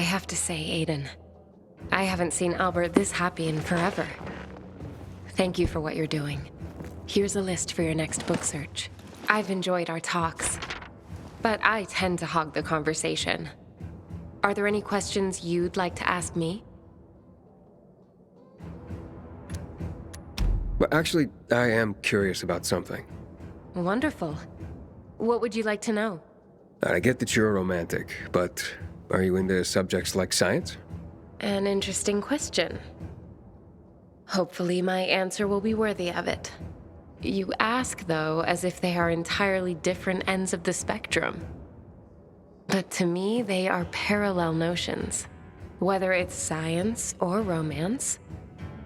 have to say, Aiden, I haven't seen Albert this happy in forever. Thank you for what you're doing. Here's a list for your next book search. I've enjoyed our talks, but I tend to hog the conversation. Are there any questions you'd like to ask me? Well, actually, I am curious about something. Wonderful. What would you like to know? I get that you're a romantic, but are you into subjects like science? An interesting question. Hopefully my answer will be worthy of it. You ask, though, as if they are entirely different ends of the spectrum. But to me, they are parallel notions. Whether it's science or romance,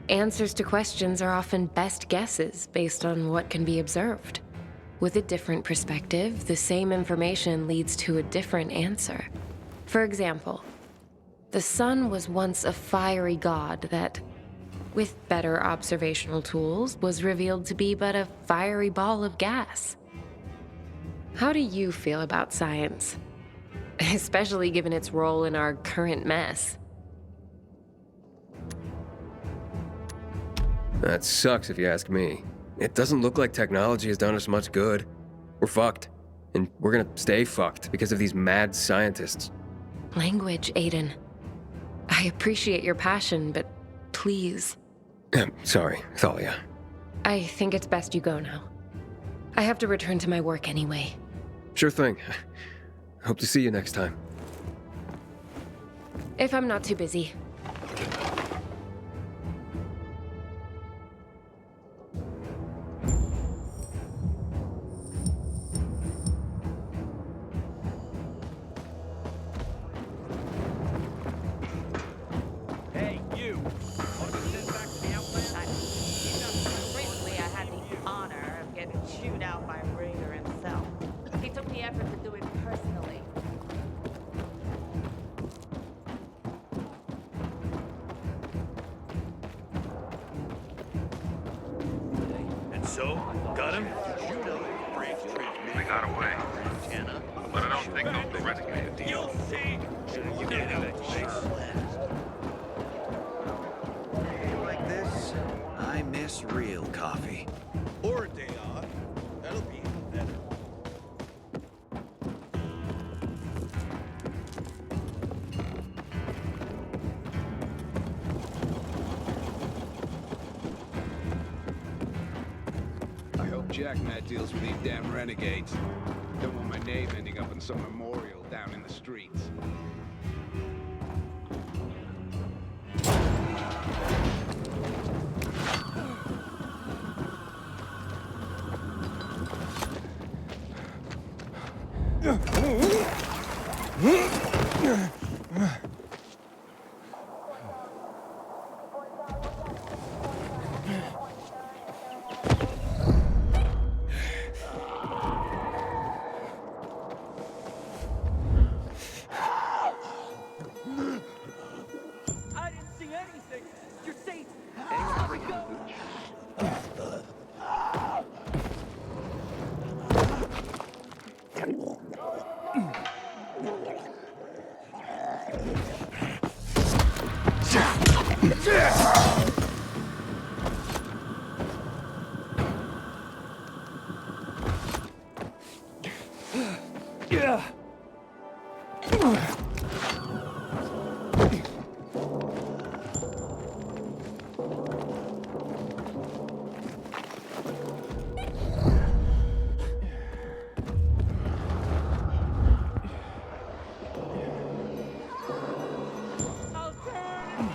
answers to questions are often best guesses based on what can be observed. With a different perspective, the same information leads to a different answer. For example, the sun was once a fiery god that, with better observational tools, was revealed to be but a fiery ball of gas. How do you feel about science? Especially given its role in our current mess. That sucks if you ask me. It doesn't look like technology has done us much good. We're fucked. And we're gonna stay fucked because of these mad scientists. Language, Aiden. I appreciate your passion, but please. Sorry, Thalia. I think it's best you go now. I have to return to my work anyway. Sure thing. Hope to see you next time. If I'm not too busy. Hey, you! Want to be sent back to the outland? Recently, I had the honor of getting chewed out by Raider himself. He took the effort to do it personally. And so, got him? They got away. But I don't think they'll be renegade. You'll see! Like this, I miss real coffee. Or a day off. That'll be even better. I hope Jack Matt deals with these damn renegades. Don't want my name ending up in some memorial down in the streets. I didn't see anything! You're safe! Let me go! I'll turn!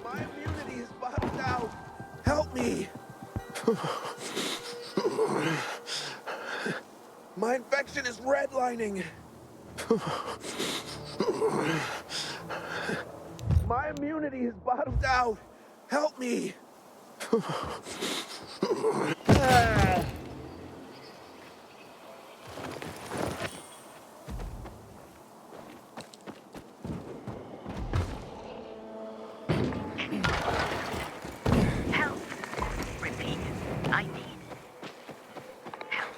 My immunity is bottomed out. Help me. My infection is redlining. My immunity is bottomed out. Help me. Help. Repeat. I need help.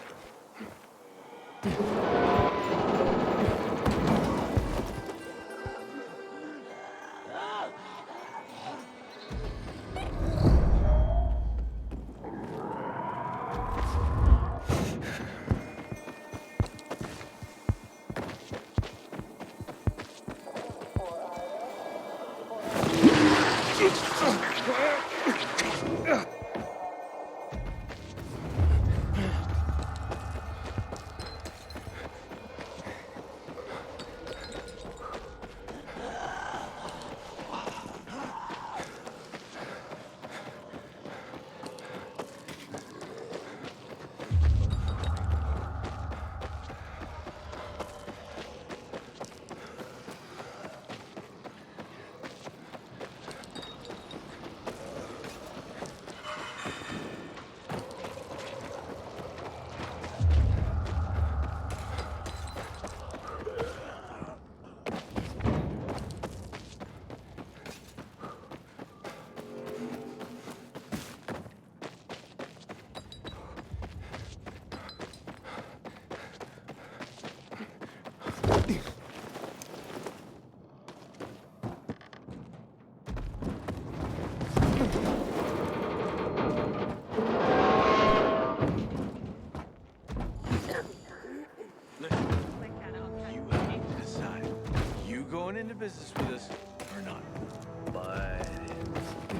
You need to decide. You going into business with us or not? But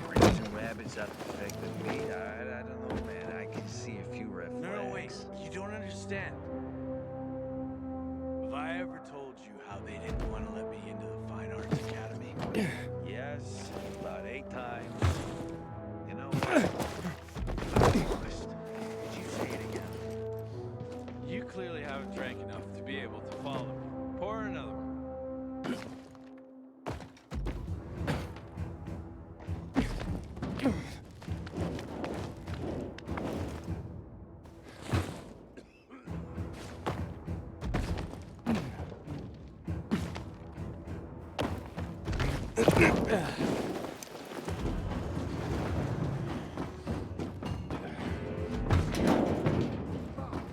raising rabbits out the fake with me, I don't know, man. I can see a few red flags. No, wait. You don't understand. Have I ever told you how they didn't want to let me into the Fine Arts Academy? Yes, about 8 times. You know what? I'm honest. Did you say it again? You clearly haven't drank enough to be able to follow me. Pour another one.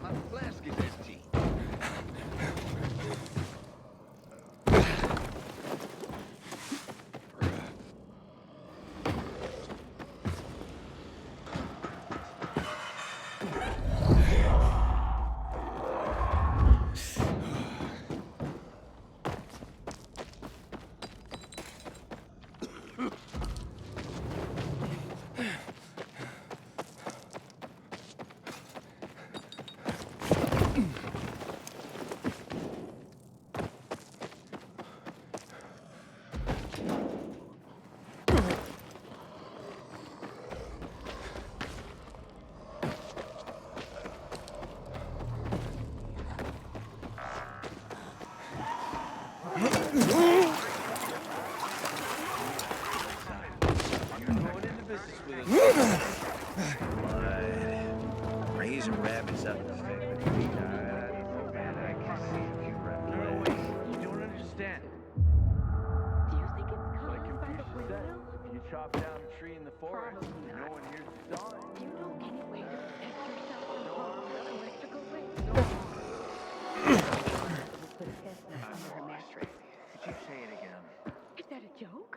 My flask is empty. You're going into business with us. But raising rabbits out the fake with me, I don't know, man. I can see a few red flags. No, wait. You don't understand. Do you think it's Like caused by the Confucius said, windmill? if you chop down a tree in the forest, Probably not. no one hears the sawing. Do you know any way to protect yourself from harmful electrical waves? Put a test knife under her mattress. Could you say it again? Is that a joke?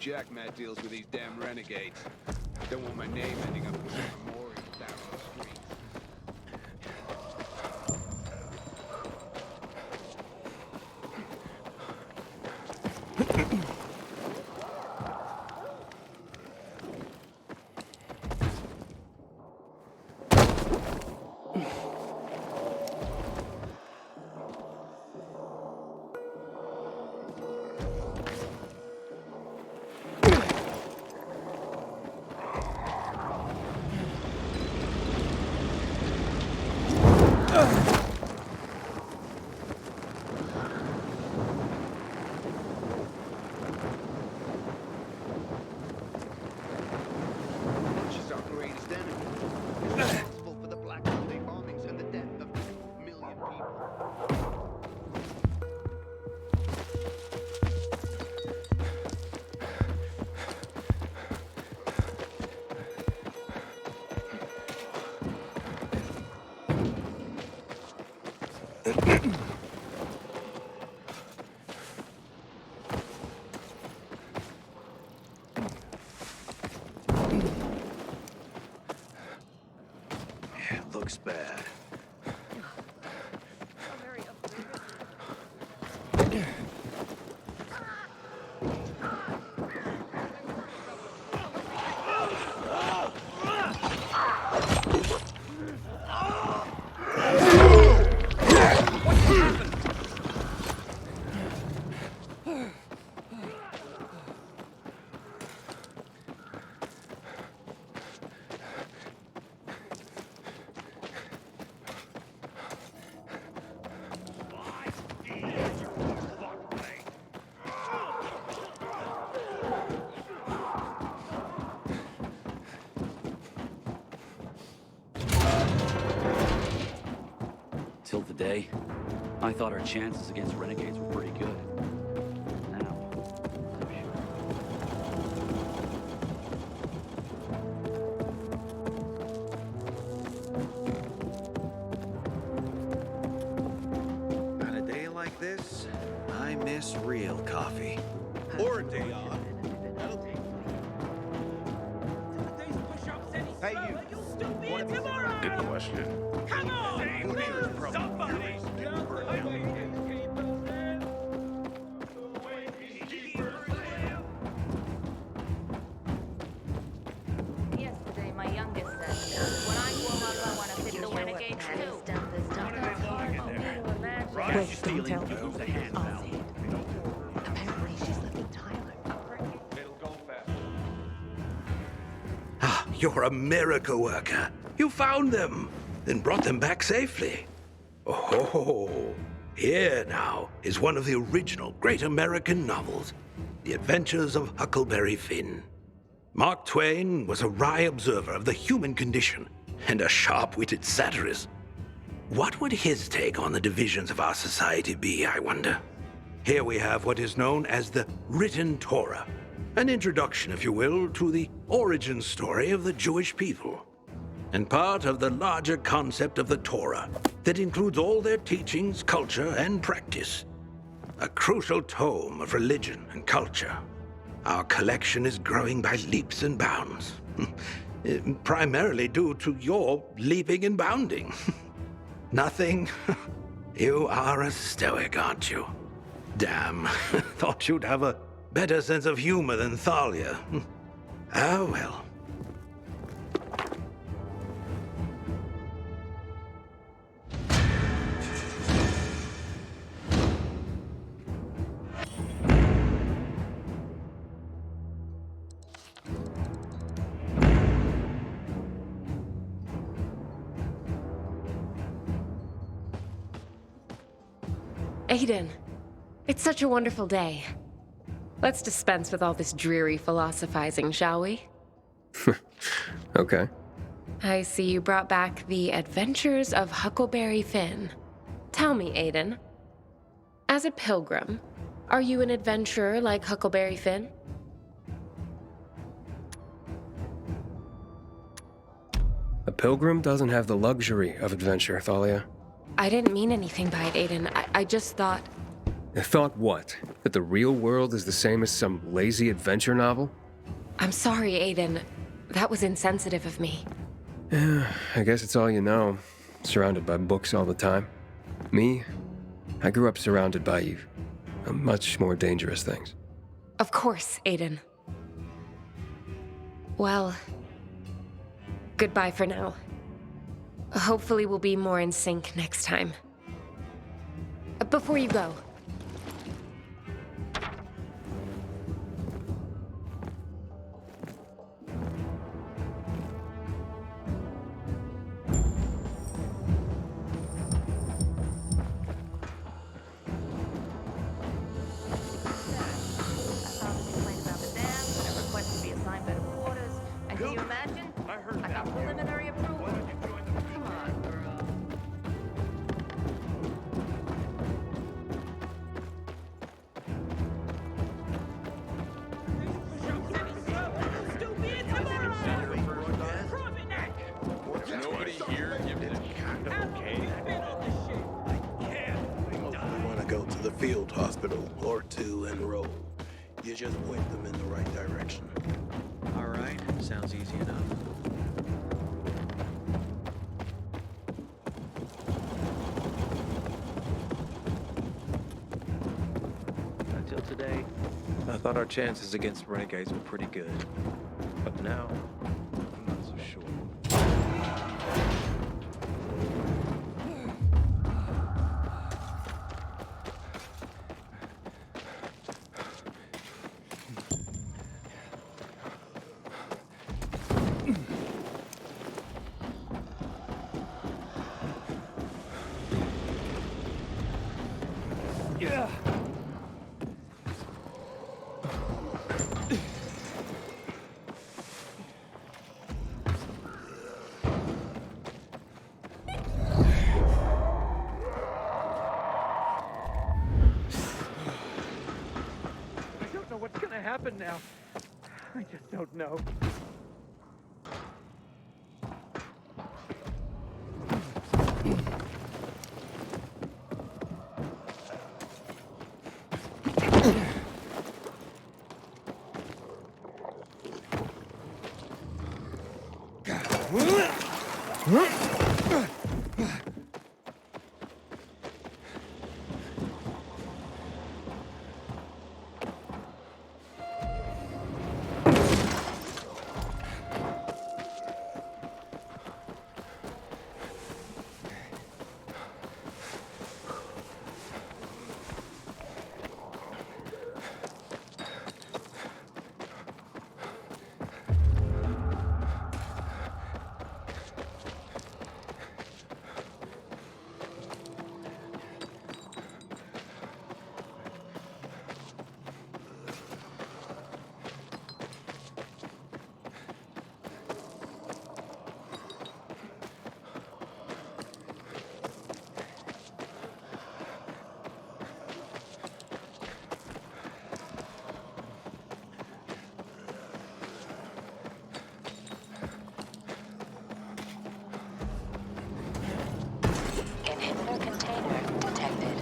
Jack Matt deals with these damn renegades. Don't want my name ending up in some memorial down on the street. Looks bad. Till today, I thought our chances against renegades were pretty good. Now, I'm On a day like this, I miss real coffee. Or a day off. That'll be. Today's push-ups any Hey, slower, you. you'll still be here tomorrow. Good question. Come on, move, somebody. Yesterday, my youngest said, when I grow up, I want to fit the renegades too. That's hard for me to imagine. Wait, don't tell me. Who's the hand now? Apparently she's lifting Tyler. It'll go fast. Ah, you're a miracle worker. You found them, then brought them back safely. Oh, here now is one of the original great American novels, The Adventures of Huckleberry Finn. Mark Twain was a wry observer of the human condition and a sharp-witted satirist. What would his take on the divisions of our society be, I wonder? Here we have what is known as the Written Torah, an introduction, if you will, to the origin story of the Jewish people, and part of the larger concept of the Torah that includes all their teachings, culture, and practice. A crucial tome of religion and culture. Our collection is growing by leaps and bounds, primarily due to your leaping and bounding. Nothing? You are a stoic, aren't you? Damn, thought you'd have a better sense of humor than Thalia. Ah, well. Aiden, it's such a wonderful day. Let's dispense with all this dreary philosophizing, shall we? Okay. I see you brought back The Adventures of Huckleberry Finn. Tell me, Aiden, as a pilgrim, are you an adventurer like Huckleberry Finn? A pilgrim doesn't have the luxury of adventure, Thalia. I didn't mean anything by it, Aiden. I just thought... I thought what? That the real world is the same as some lazy adventure novel? I'm sorry, Aiden. That was insensitive of me. Yeah, I guess it's all you know. Surrounded by books all the time. Me, I grew up surrounded by much more dangerous things. Of course, Aiden. Well, goodbye for now. Hopefully we'll be more in sync next time. Before you go, Nobody here gives a kind of okay. field hospital or two enroll. You just point them in the right direction. All right, sounds easy enough. Until today, I thought our chances against renegades were pretty good. But now, I'm not so sure. I don't know what's gonna happen now. I just don't know. Inhibitor container detected.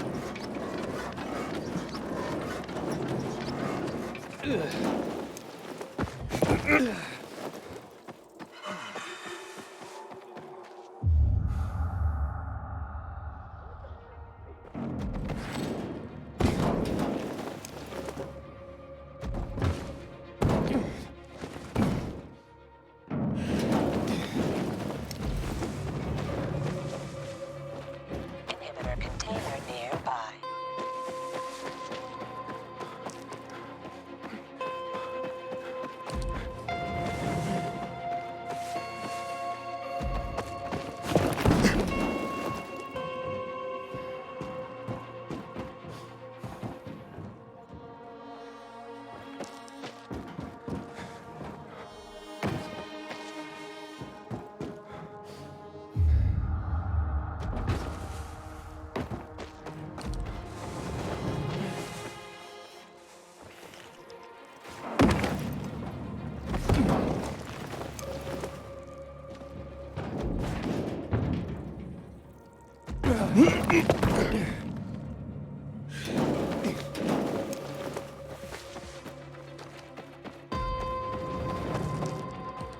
Inhibitor container nearby.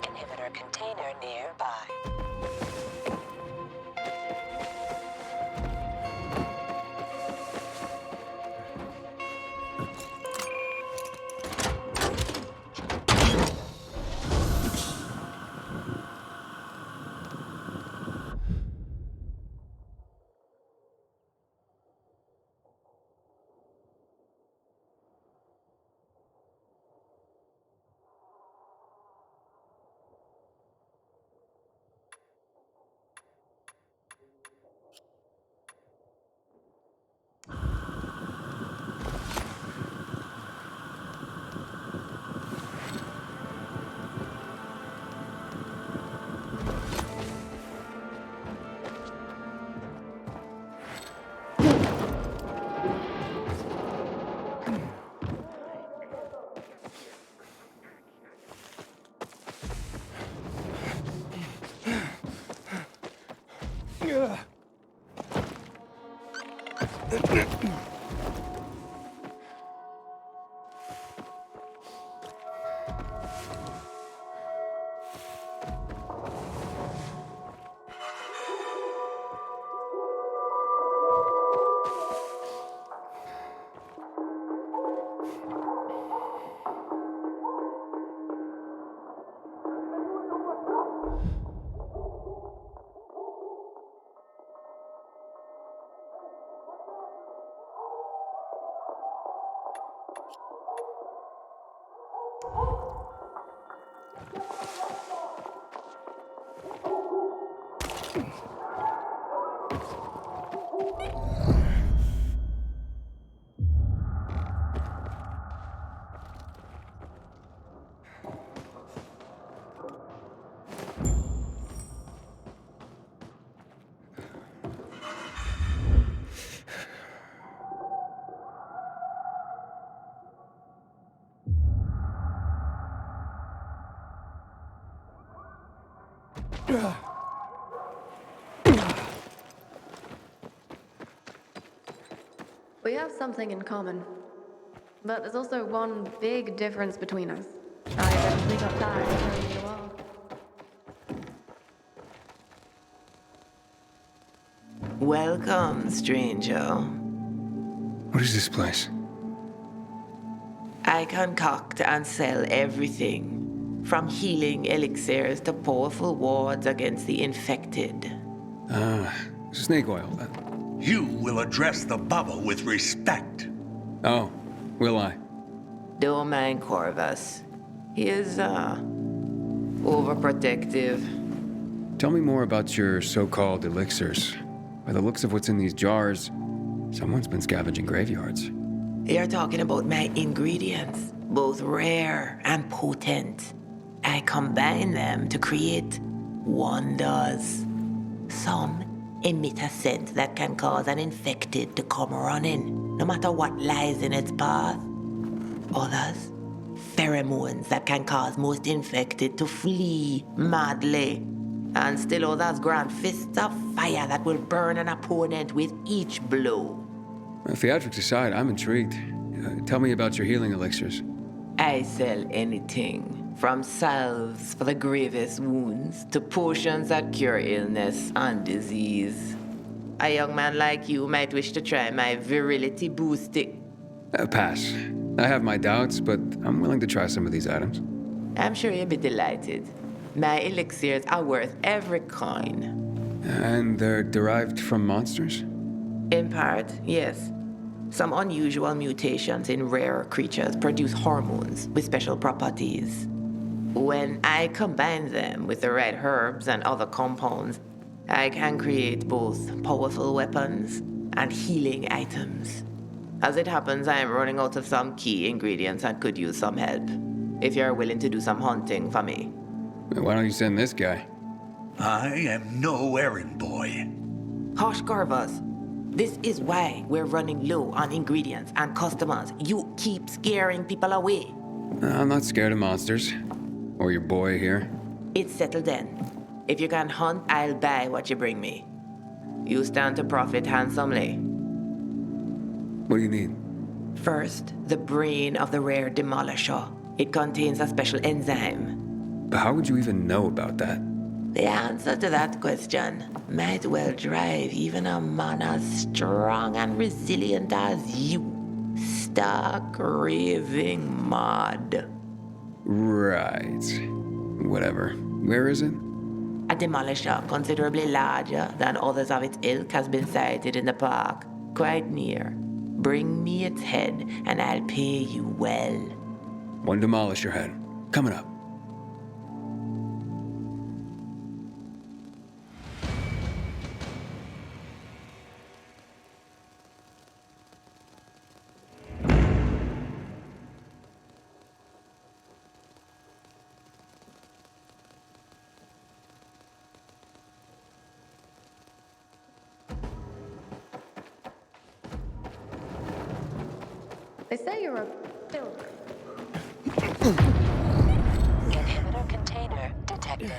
Inhibitor container nearby. We have something in common. But there's also one big difference between us. I eventually got tired of knowing you all. Welcome, stranger. What is this place? I concoct and sell everything, from healing elixirs to powerful wards against the infected. Snake oil. You will address the bubble with respect. Oh, will I? Don't mind Corvus. He is, overprotective. Tell me more about your so-called elixirs. By the looks of what's in these jars, someone's been scavenging graveyards. You're talking about my ingredients, both rare and potent. I combine them to create wonders. Some emit a scent that can cause an infected to come running, no matter what lies in its path. Others, pheromones that can cause most infected to flee madly. And still others grant fists of fire that will burn an opponent with each blow. Theatrics aside, I'm intrigued. Tell me about your healing elixirs. I sell anything, from salves for the gravest wounds to potions that cure illness and disease. A young man like you might wish to try my virility boosting. Pass. I have my doubts, but I'm willing to try some of these items. I'm sure you'll be delighted. My elixirs are worth every coin. And they're derived from monsters? In part, yes. Some unusual mutations in rare creatures produce hormones with special properties. When I combine them with the right herbs and other compounds, I can create both powerful weapons and healing items. As it happens, I am running out of some key ingredients and could use some help. If you're willing to do some hunting for me. Why don't you send this guy? I am no errand boy. Hush, Corvus. This is why we're running low on ingredients and customers. You keep scaring people away. I'm not scared of monsters. Or your boy here. It's settled then. If you can hunt, I'll buy what you bring me. You stand to profit handsomely. What do you need? First, the brain of the rare demolisher. It contains a special enzyme. But how would you even know about that? The answer to that question might well drive even a man as strong and resilient as you stark raving mad. Right. Whatever. Where is it? A demolisher considerably larger than others of its ilk has been sighted in the park, quite near. Bring me its head, and I'll pay you well. One demolisher head. Coming up. They say you're a pilgrim. Inhibitor container detected.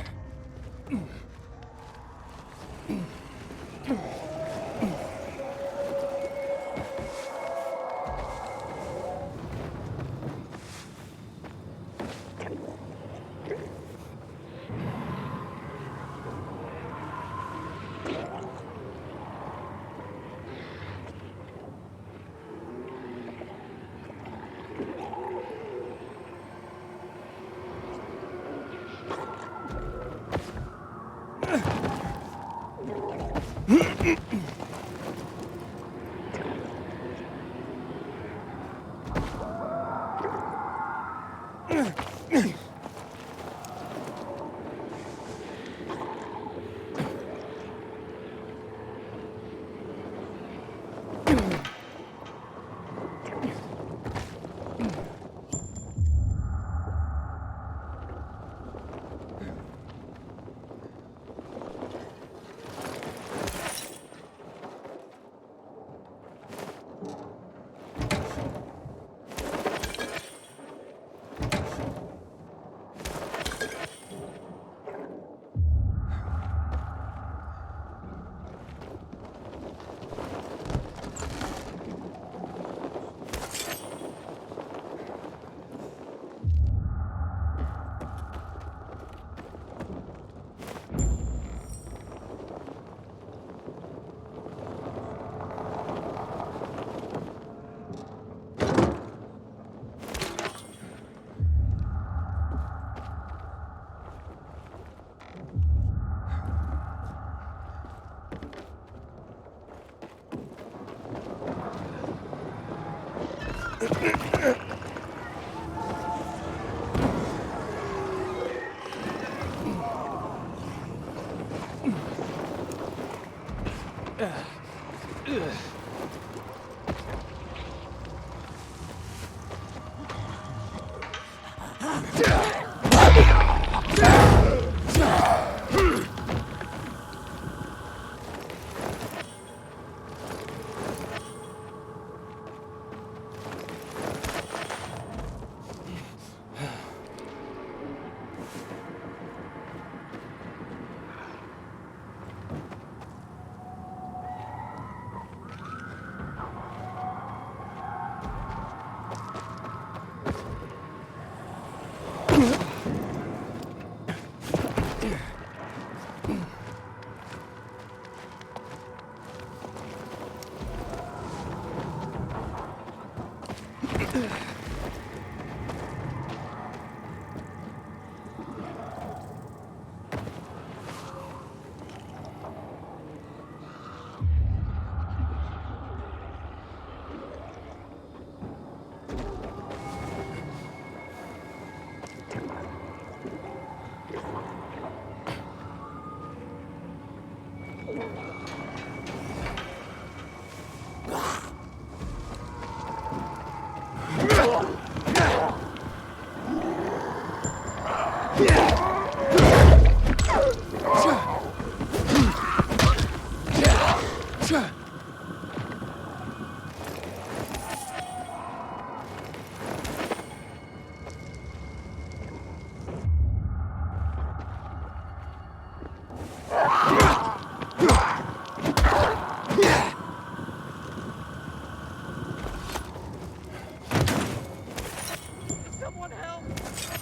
Someone help!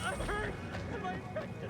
I'm hurt! Am I infected?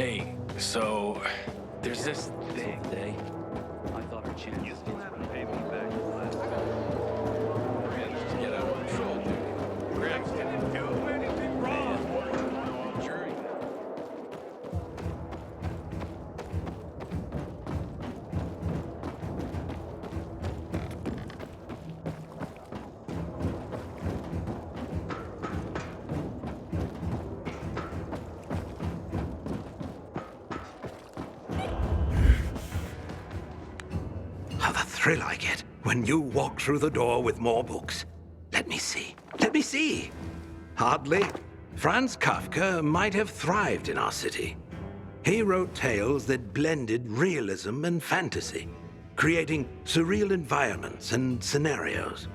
Hey, so there's this thing today. I thought our chances. You still haven't paid me back the last time. Just get out of control, dude. Greggs didn't do anything wrong. Jury. How the thrill I get when you walk through the door with more books. Let me see. Let me see. Hardly. Franz Kafka might have thrived in our city. He wrote tales that blended realism and fantasy, creating surreal environments and scenarios.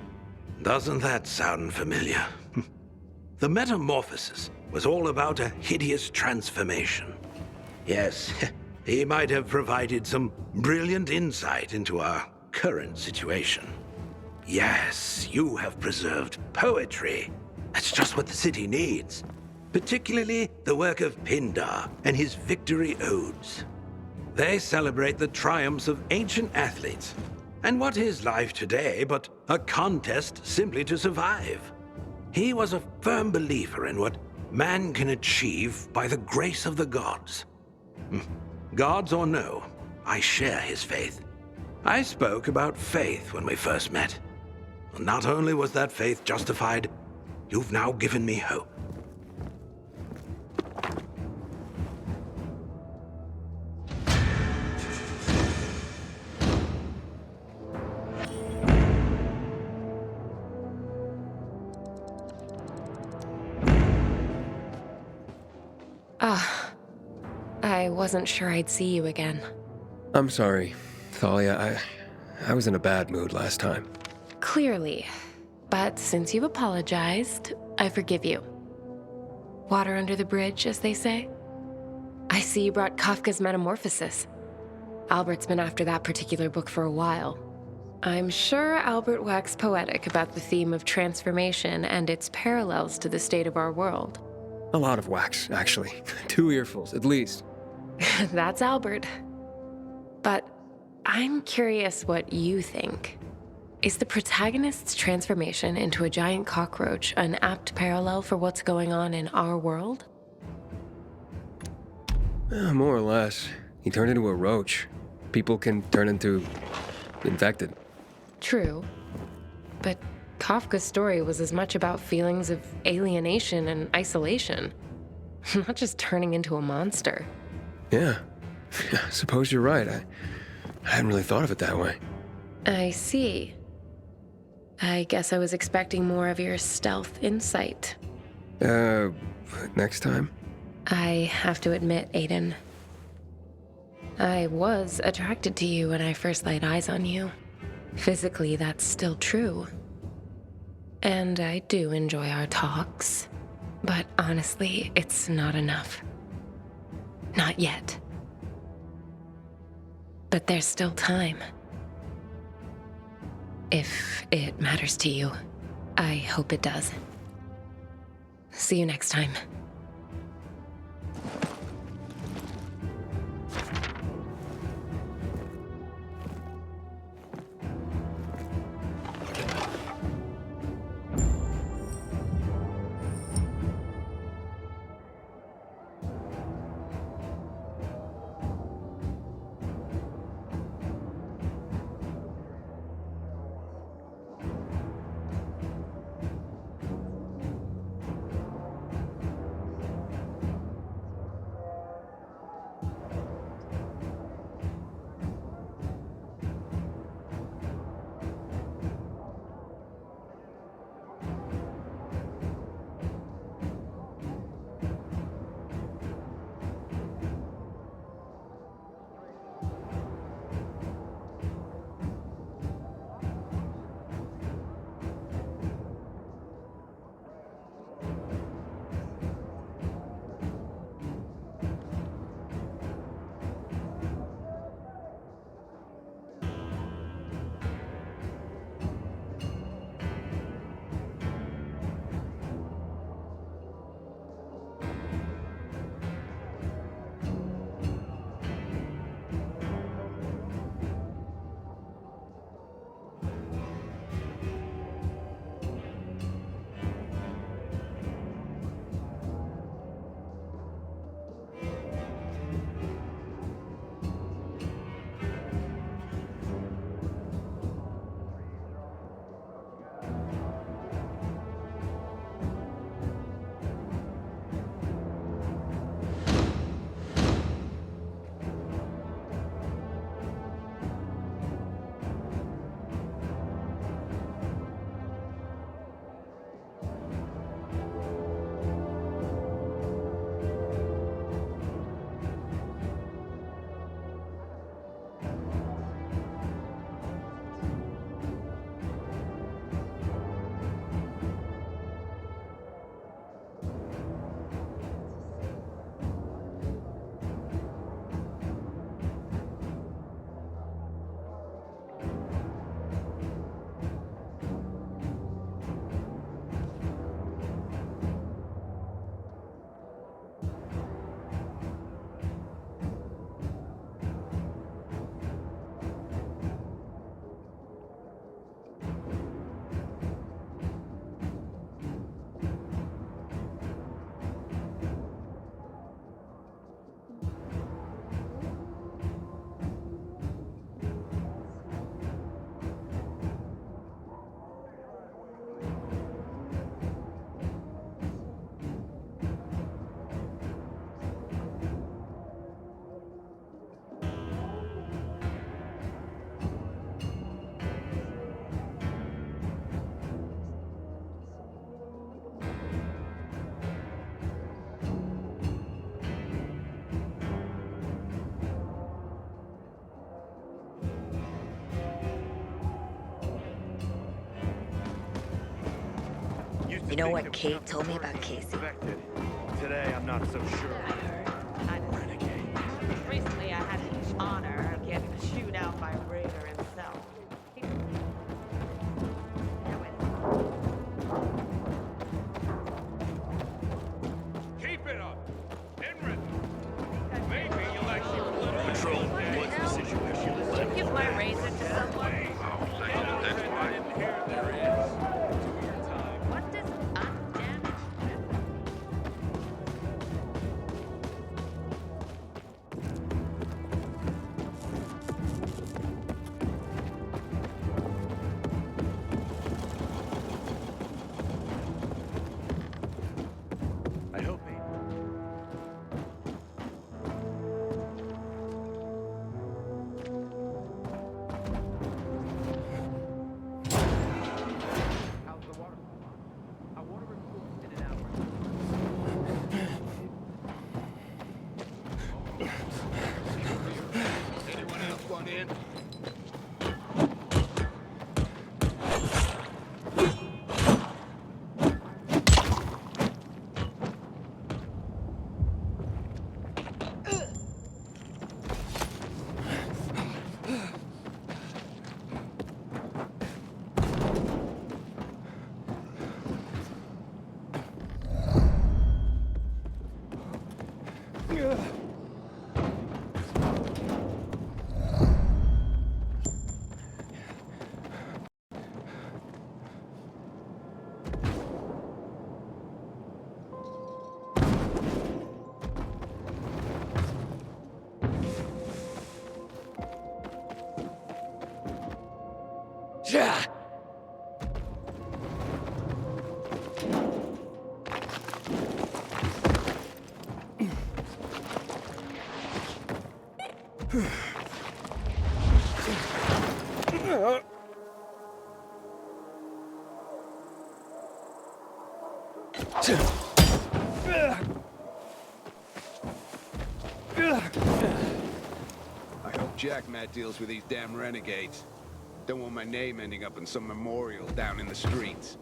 Doesn't that sound familiar? The Metamorphosis was all about a hideous transformation. Yes, he might have provided some brilliant insight into our current situation. Yes, you have preserved poetry. That's just what the city needs. Particularly the work of Pindar and his victory odes. They celebrate the triumphs of ancient athletes. And what is life today but a contest simply to survive? He was a firm believer in what man can achieve by the grace of the gods. Gods or no, I share his faith. I spoke about faith when we first met. Not only was that faith justified, you've now given me hope. I wasn't sure I'd see you again. I'm sorry, Thalia. I was in a bad mood last time. Clearly. But since you've apologized, I forgive you. Water under the bridge, as they say. I see you brought Kafka's Metamorphosis. Albert's been after that particular book for a while. I'm sure Albert waxed poetic about the theme of transformation and its parallels to the state of our world. A lot of wax, actually. 2 earfuls, at least. That's Albert. But I'm curious what you think. Is the protagonist's transformation into a giant cockroach an apt parallel for what's going on in our world? More or less. He turned into a roach. People can turn into infected. True. But Kafka's story was as much about feelings of alienation and isolation, not just turning into a monster. Yeah. I suppose you're right. I hadn't really thought of it that way. I see. I guess I was expecting more of your stealth insight. Next time? I have to admit, Aiden, I was attracted to you when I first laid eyes on you. Physically, that's still true. And I do enjoy our talks. But honestly, it's not enough. Not yet. But there's still time. If it matters to you, I hope it does. See you next time. You know what Kate told me about Casey? Today, I'm not so sure. Recently, I had the honor of getting chewed out by Raider himself. Keep it up. Enrin. Maybe you'll actually Patrol, what's the situation? Did you give my razor to someone? I'll say that that's why. What does undamaged? I hope he... How's the water? Our water reports in an hour. Anyone else want in? Yeah. I hope Jack Matt deals with these damn renegades. Don't want my name ending up in some memorial down in the streets.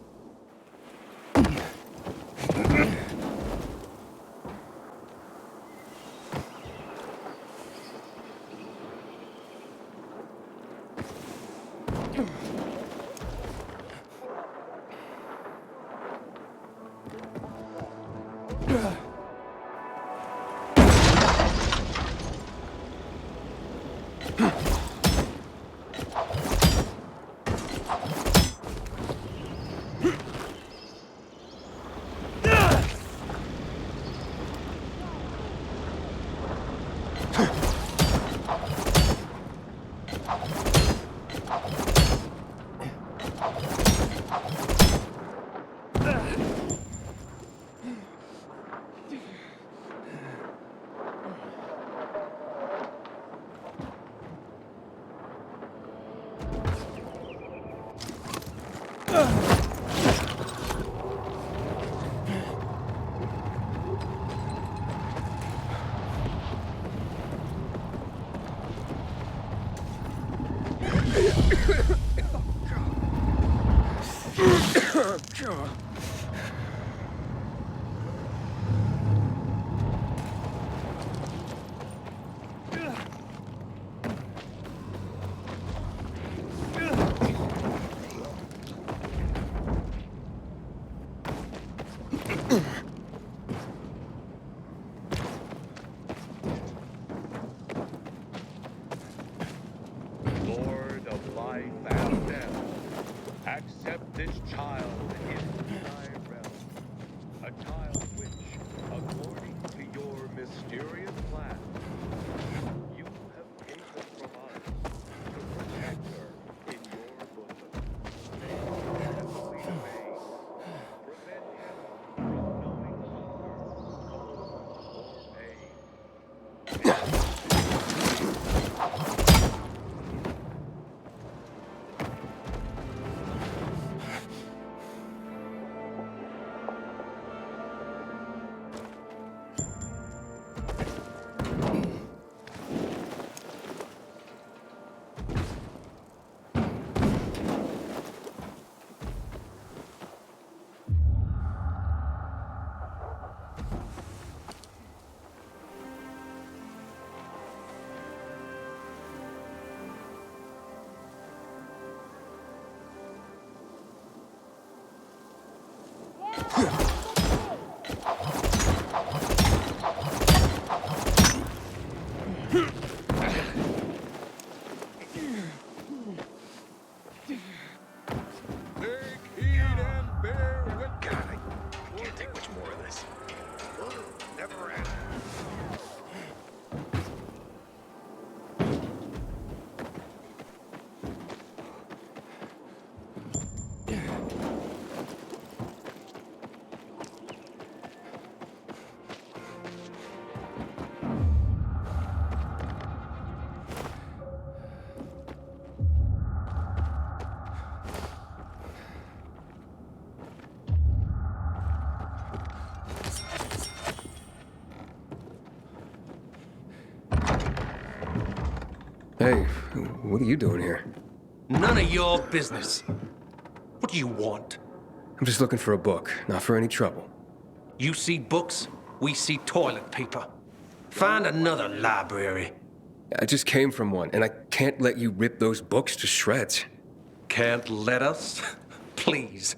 Lord of life and death, accept this child into thy realm. A child which, according to your mysterious plan, you have taken from us to protect her in your bosom. Heavenly faith, prevent him from knowing hunger, cold, or pain. Hey, what are you doing here? None of your business. What do you want? I'm just looking for a book, not for any trouble. You see books, we see toilet paper. Find another library. I just came from one, and I can't let you rip those books to shreds. Can't let us? Please.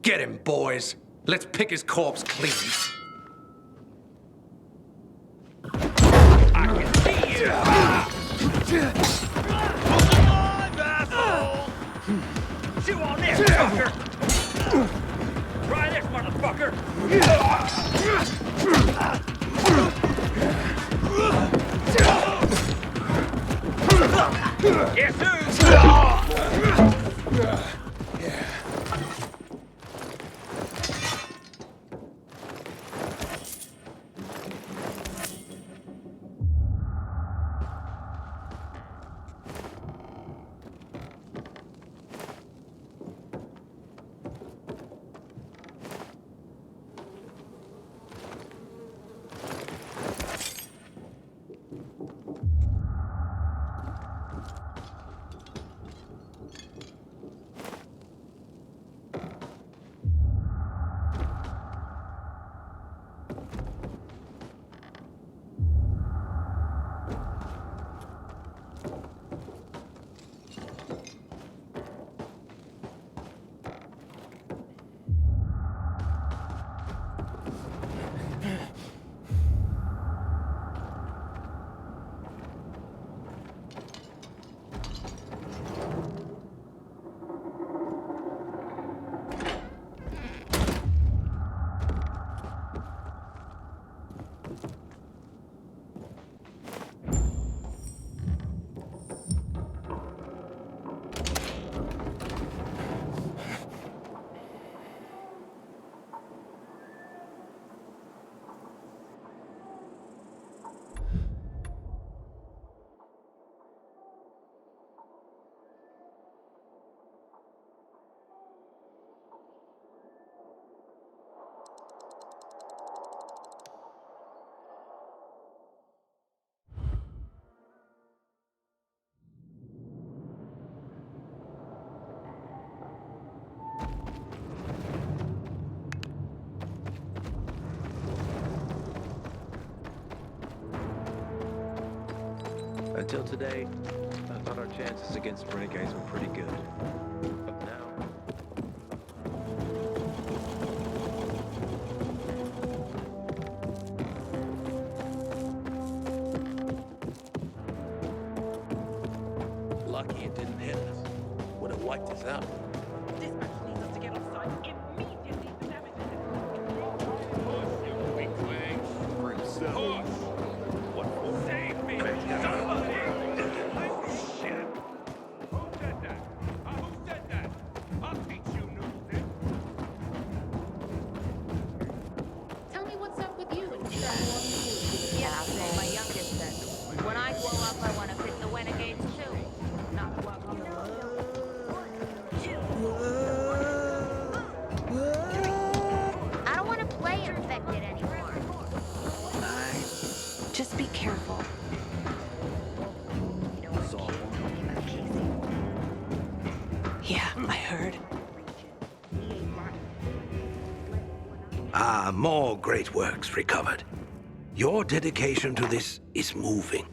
Get him, boys. Let's pick his corpse clean. I can see you! Alive, asshole! Chew on this, fucker! Try this, motherfucker! Yes, sir! Until today, I thought our chances against renegades were pretty good. But now... Lucky it didn't hit us. Would have wiped us out. Dispatch needs us to get offside immediately. The damage Push! What will save me? Son of a bitch! Shit! Who said that? Who said that? I'll teach you noodles. Tell me what's up with you and Yeah, I'll say my youngest said. When I grow up, I want to fit the renegades too. Not work on the I don't want to play infected anymore. Just be careful. Yeah, I heard. Ah, more great works recovered. Your dedication to this is moving.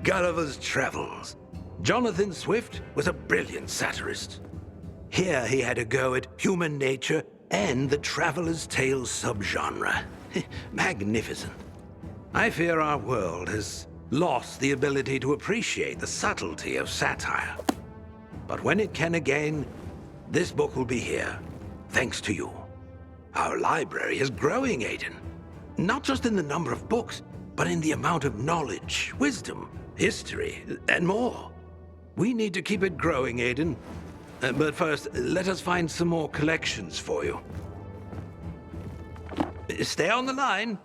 Gulliver's Travels. Jonathan Swift was a brilliant satirist. Here he had a go at human nature and the traveler's tale subgenre. Magnificent. I fear our world has lost the ability to appreciate the subtlety of satire. But when it can again, this book will be here, thanks to you. Our library is growing, Aiden. Not just in the number of books, but in the amount of knowledge, wisdom, history, and more. We need to keep it growing, Aiden. But first, let us find some more collections for you. Stay on the line.